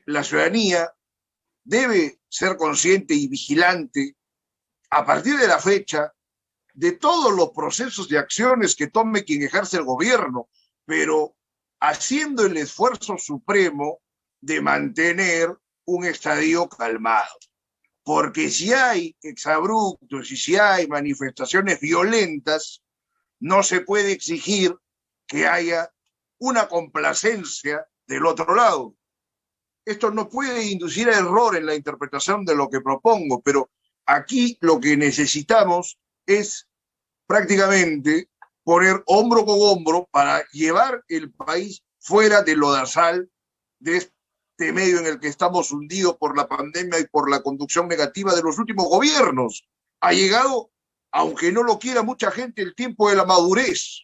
la ciudadanía debe ser consciente y vigilante a partir de la fecha de todos los procesos y acciones que tome quien ejerce el gobierno, pero haciendo el esfuerzo supremo de mantener un estadio calmado. Porque si hay exabruptos y si hay manifestaciones violentas, no se puede exigir que haya una complacencia del otro lado. Esto no puede inducir a error en la interpretación de lo que propongo, pero aquí lo que necesitamos es prácticamente poner hombro con hombro para llevar el país fuera del lodazal de este medio en el que estamos hundidos por la pandemia y por la conducción negativa de los últimos gobiernos. Ha llegado, aunque no lo quiera mucha gente, el tiempo de la madurez.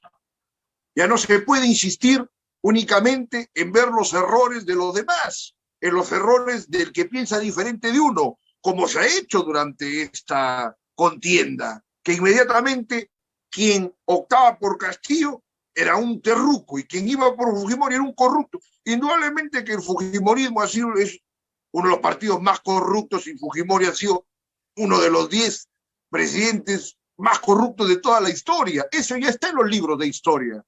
Ya no se puede insistir únicamente en ver los errores de los demás, en los errores del que piensa diferente de uno, como se ha hecho durante esta contienda, que inmediatamente quien optaba por Castillo era un terruco y quien iba por Fujimori era un corrupto. Indudablemente que el fujimorismo es uno de los partidos más corruptos y Fujimori ha sido uno de los 10 presidentes más corruptos de toda la historia. Eso ya está en los libros de historia.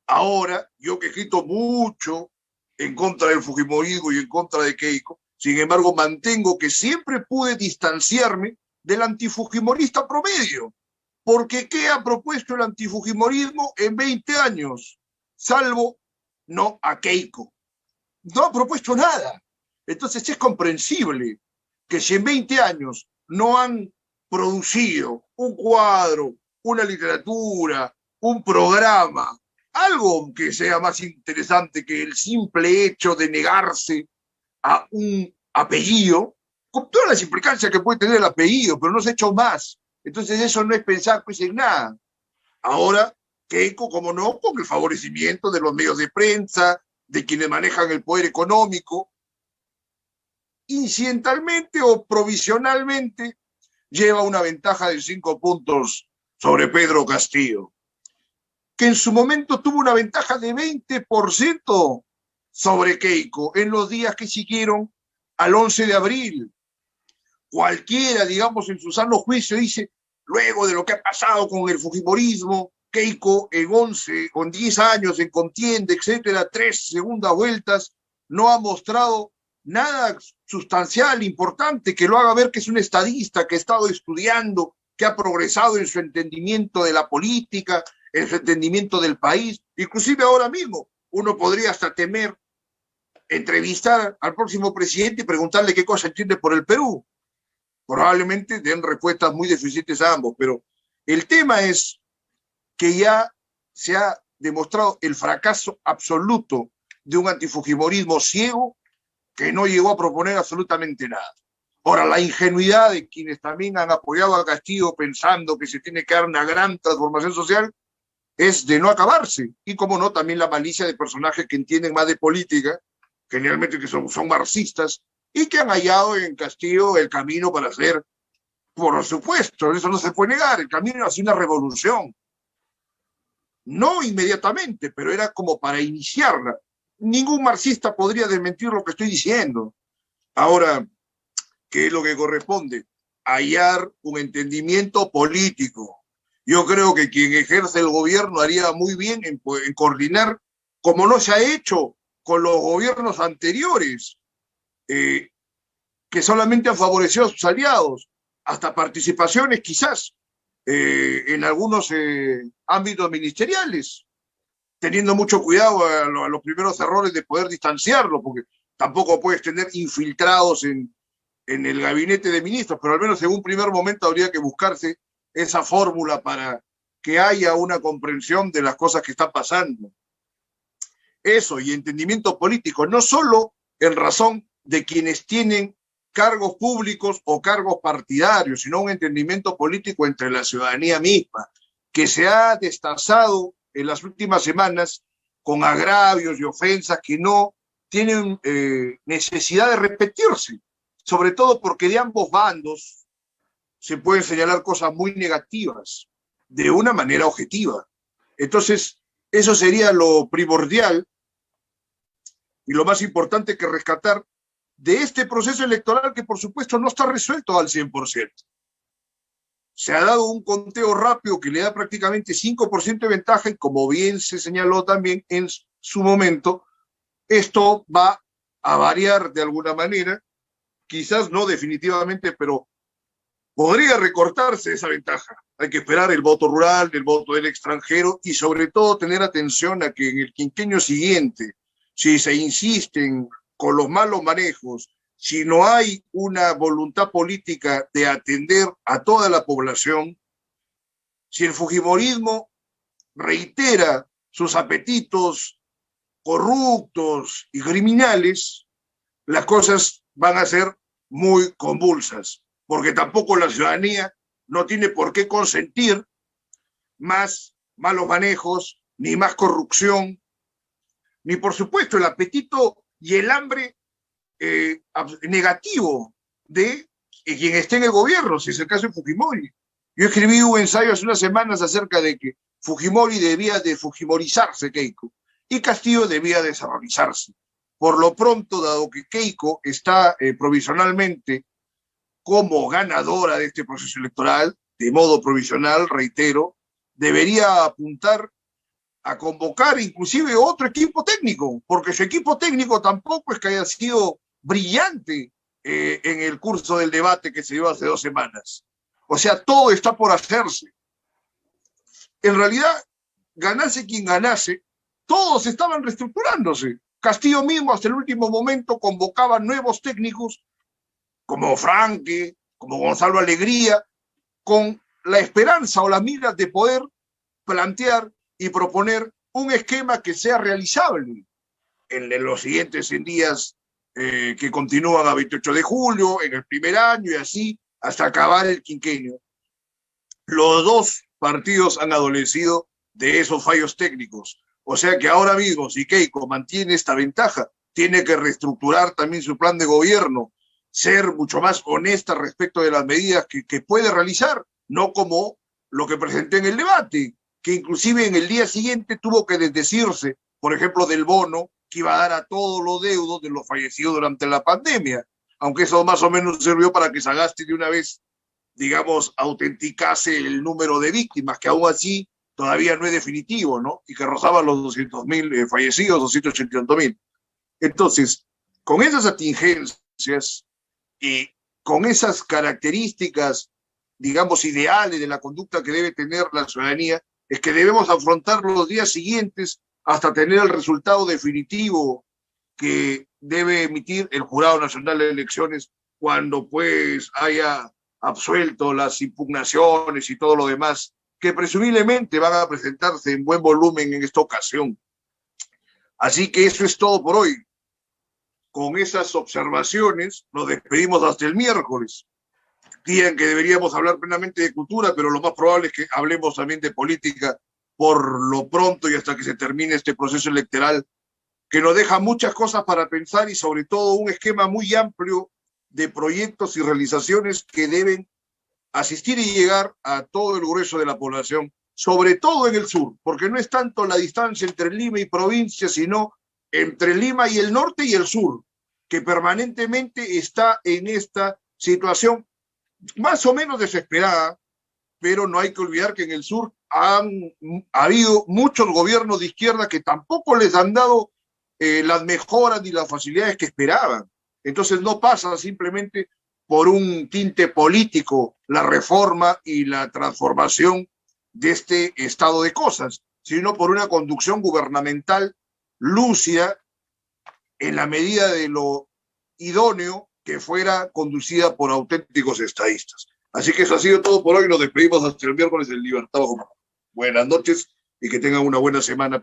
Ahora, yo que he escrito mucho en contra del fujimorismo y en contra de Keiko, sin embargo, mantengo que siempre pude distanciarme del antifujimorista promedio. Porque ¿qué ha propuesto el antifujimorismo en 20 años? Salvo no a Keiko. No ha propuesto nada. Entonces es comprensible que si en 20 años no han producido un cuadro, una literatura, un programa, algo que sea más interesante que el simple hecho de negarse a un apellido, con todas las implicancias que puede tener el apellido, pero no se ha hecho más. Entonces eso no es pensar pues en nada. Ahora, Keiko, como no, con el favorecimiento de los medios de prensa, de quienes manejan el poder económico, incidentalmente o provisionalmente lleva una ventaja de 5 puntos sobre Pedro Castillo, que en su momento tuvo una ventaja de 20% sobre Keiko en los días que siguieron al 11 de abril. Cualquiera, digamos, en su sano juicio dice, luego de lo que ha pasado con el fujimorismo, Keiko en 11, con 10 años en contienda, etcétera, 3 segundas vueltas, no ha mostrado nada sustancial, importante, que lo haga ver que es un estadista, que ha estado estudiando, que ha progresado en su entendimiento de la política, en su entendimiento del país. Inclusive ahora mismo uno podría hasta temer entrevistar al próximo presidente y preguntarle qué cosa entiende por el Perú. Probablemente den respuestas muy deficientes a ambos, pero el tema es que ya se ha demostrado el fracaso absoluto de un antifujimorismo ciego que no llegó a proponer absolutamente nada. Ahora, la ingenuidad de quienes también han apoyado a Castillo pensando que se tiene que dar una gran transformación social es de no acabarse. Y como no, también la malicia de personajes que entienden más de política, generalmente que son marxistas, y que han hallado en Castillo el camino para hacer, por supuesto, eso no se puede negar, el camino hacia una revolución. No inmediatamente, pero era como para iniciarla. Ningún marxista podría desmentir lo que estoy diciendo. Ahora, ¿qué es lo que corresponde? Hallar un entendimiento político. Yo creo que quien ejerce el gobierno haría muy bien en coordinar, como no se ha hecho con los gobiernos anteriores, que solamente han favorecido a sus aliados, hasta participaciones quizás en algunos ámbitos ministeriales, teniendo mucho cuidado a los primeros errores de poder distanciarlo, porque tampoco puedes tener infiltrados en el gabinete de ministros, pero al menos en un primer momento habría que buscarse esa fórmula para que haya una comprensión de las cosas que están pasando. Eso, y entendimiento político, no solo en razón de quienes tienen cargos públicos o cargos partidarios, sino un entendimiento político entre la ciudadanía misma, que se ha destazado en las últimas semanas con agravios y ofensas que no tienen necesidad de repetirse, sobre todo porque de ambos bandos se pueden señalar cosas muy negativas de una manera objetiva. Entonces, eso sería lo primordial. y lo más importante que rescatar de este proceso electoral que por supuesto no está resuelto al 100%. Se ha dado un conteo rápido que le da prácticamente 5% de ventaja y como bien se señaló también en su momento, esto va a variar de alguna manera, quizás no definitivamente, pero podría recortarse esa ventaja. Hay que esperar el voto rural, el voto del extranjero y sobre todo tener atención a que en el quinquenio siguiente, si se insisten con los malos manejos, si no hay una voluntad política de atender a toda la población, si el fujimorismo reitera sus apetitos corruptos y criminales, las cosas van a ser muy convulsas, porque tampoco la ciudadanía no tiene por qué consentir más malos manejos, ni más corrupción, ni por supuesto el apetito y el hambre negativo de quien esté en el gobierno, si es el caso de Fujimori. Yo escribí un ensayo hace unas semanas acerca de que Fujimori debía de fujimorizarse, Keiko, y Castillo debía desarrollarse. Por lo pronto, dado que Keiko está provisionalmente como ganadora de este proceso electoral, de modo provisional, reitero, debería apuntar a convocar inclusive otro equipo técnico, porque su equipo técnico tampoco es que haya sido brillante en el curso del debate que se dio hace 2 semanas. O sea, todo está por hacerse. En realidad, ganase quien ganase, todos estaban reestructurándose. Castillo mismo hasta el último momento convocaba nuevos técnicos, como Franque, como Gonzalo Alegría, con la esperanza o la mira de poder plantear y proponer un esquema que sea realizable en los siguientes 100 días que continúan a 28 de julio, en el primer año y así hasta acabar el quinquenio. Los dos partidos han adolecido de esos fallos técnicos. O sea que ahora mismo, si Keiko mantiene esta ventaja, tiene que reestructurar también su plan de gobierno, ser mucho más honesta respecto de las medidas que puede realizar, no como lo que presenté en el debate, que inclusive en el día siguiente tuvo que desdecirse, por ejemplo, del bono que iba a dar a todos los deudos de los fallecidos durante la pandemia, aunque eso más o menos sirvió para que Sagasti de una vez, digamos, autenticase el número de víctimas, que aún así todavía no es definitivo, ¿no? Y que rozaba los 200.000 fallecidos, 288.000. Entonces, con esas atingencias y con esas características, digamos, ideales de la conducta que debe tener la ciudadanía, es que debemos afrontar los días siguientes hasta tener el resultado definitivo que debe emitir el Jurado Nacional de Elecciones cuando pues haya absuelto las impugnaciones y todo lo demás que presumiblemente van a presentarse en buen volumen en esta ocasión. Así que eso es todo por hoy. Con esas observaciones nos despedimos hasta el miércoles, día en que deberíamos hablar plenamente de cultura, pero lo más probable es que hablemos también de política por lo pronto y hasta que se termine este proceso electoral que nos deja muchas cosas para pensar y sobre todo un esquema muy amplio de proyectos y realizaciones que deben asistir y llegar a todo el grueso de la población, sobre todo en el sur, porque no es tanto la distancia entre Lima y provincia, sino entre Lima y el norte y el sur, que permanentemente está en esta situación más o menos desesperada, pero no hay que olvidar que en el sur ha habido muchos gobiernos de izquierda que tampoco les han dado las mejoras ni las facilidades que esperaban. Entonces no pasa simplemente por un tinte político la reforma y la transformación de este estado de cosas, sino por una conducción gubernamental lúcida en la medida de lo idóneo que fuera conducida por auténticos estadistas. Así que eso ha sido todo por hoy. Nos despedimos hasta el miércoles en Libertad Bajo. Buenas noches y que tengan una buena semana.